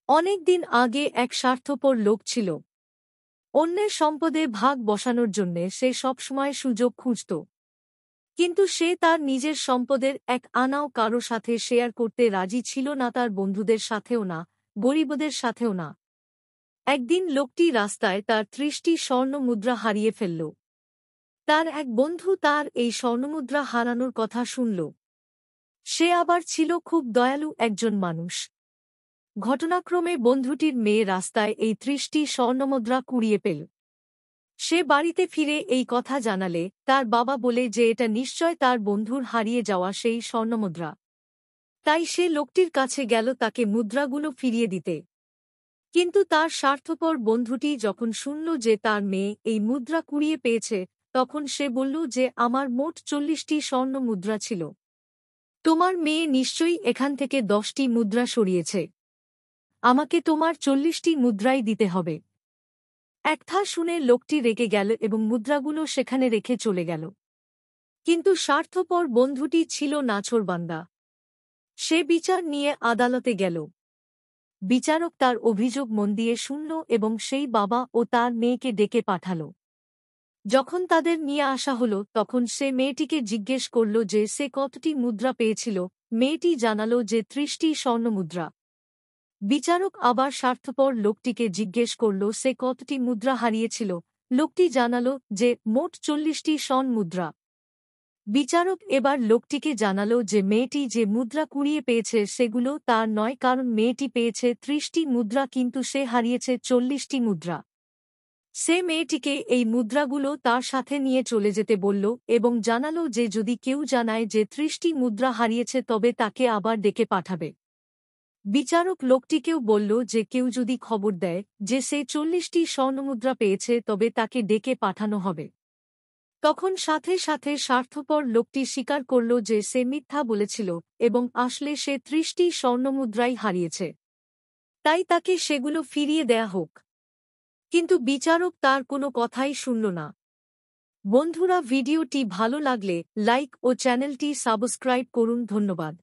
অনেক দিন আগে এক স্বার্থপর লোক ছিল। অন্যের সম্পদে ভাগ বসানোর জন্যে সে সবসময় সুযোগ খুঁজত। কিন্তু সে তার নিজের সম্পদের এক আনাও কারো সাথে শেয়ার করতে রাজি ছিল না, তার বন্ধুদের সাথেও না, গরিবদের সাথেও না। একদিন লোকটি রাস্তায় তার ৩০টি স্বর্ণমুদ্রা হারিয়ে ফেলল। তার এক বন্ধু তার এই স্বর্ণমুদ্রা হারানোর কথা শুনল। সে আবার ছিল খুব দয়ালু একজন মানুষ। ঘটনাক্রমে বন্ধুটির মেয়ে রাস্তায় এই ৩০টি স্বর্ণমুদ্রা কুড়িয়ে পেল। সে বাড়িতে ফিরে এই কথা জানালে তার বাবা বলে যে এটা নিশ্চয় তার বন্ধুর হারিয়ে যাওয়া সেই স্বর্ণমুদ্রা। তাই সে লোকটির কাছে গেল তাকে মুদ্রাগুলো ফিরিয়ে দিতে। কিন্তু তার স্বার্থপর বন্ধুটি যখন শুনল যে তার মেয়ে এই মুদ্রা কুড়িয়ে পেয়েছে, তখন সে বলল যে আমার মোট ৪০টি স্বর্ণ মুদ্রা ছিল। তোমার মেয়ে নিশ্চয়ই এখান থেকে ১০টি মুদ্রা সরিয়েছে। আমাকে তোমার ৪০টি মুদ্রাই দিতে হবে। একথা শুনে লোকটি রেগে গেল এবং মুদ্রাগুলো সেখানে রেখে চলে গেল। কিন্তু স্বার্থপর বন্ধুটি ছিল নাছোড়বান্দা। সে বিচার নিয়ে আদালতে গেল। বিচারক তার অভিযোগ মন দিয়ে শুনল এবং সেই বাবা ও তার মেয়েকে ডেকে পাঠাল। যখন তাদের নিয়ে আসা হল তখন সে মেয়েটিকে জিজ্ঞেস করল যে সে কতটি মুদ্রা পেয়েছিল। মেয়েটি জানাল যে ৩০টি স্বর্ণমুদ্রা। বিচারক আবার স্বার্থপর লোকটিকে জিজ্ঞেস করল সে কতটি মুদ্রা হারিয়েছিল। লোকটি জানাল যে মোট ৪০টি স্বর্ণ মুদ্রা। বিচারক এবার লোকটিকে জানাল যে মেয়েটি যে মুদ্রা কুড়িয়ে পেয়েছে সেগুলো তার নয়, কারণ মেয়েটি পেয়েছে ৩০টি মুদ্রা কিন্তু সে হারিয়েছে ৪০টি মুদ্রা। সে মেয়েটিকে এই মুদ্রাগুলো তার সাথে নিয়ে চলে যেতে বলল এবং জানাল যে যদি কেউ জানায় যে ৩০টি মুদ্রা হারিয়েছে তবে তাকে আবার ডেকে পাঠাবে। বিচারক লোকটিকেও বলল যে কেউ যদি খবর দেয় যে সে ৪০টি স্বর্ণমুদ্রা পেয়েছে তবে তাকে ডেকে পাঠানো হবে। তখন সাথে সাথে স্বার্থপর লোকটি স্বীকার করল যে সে মিথ্যা বলেছিল এবং আসলে সে ৩০টি স্বর্ণমুদ্রাই হারিয়েছে। তাই তাকে সেগুলো ফিরিয়ে দেয়া হোক। কিন্তু বিচারক তার কোনো কথাই শুনল না। বন্ধুরা, ভিডিওটি ভালো লাগলে লাইক ও চ্যানেলটি সাবস্ক্রাইব করুন। ধন্যবাদ।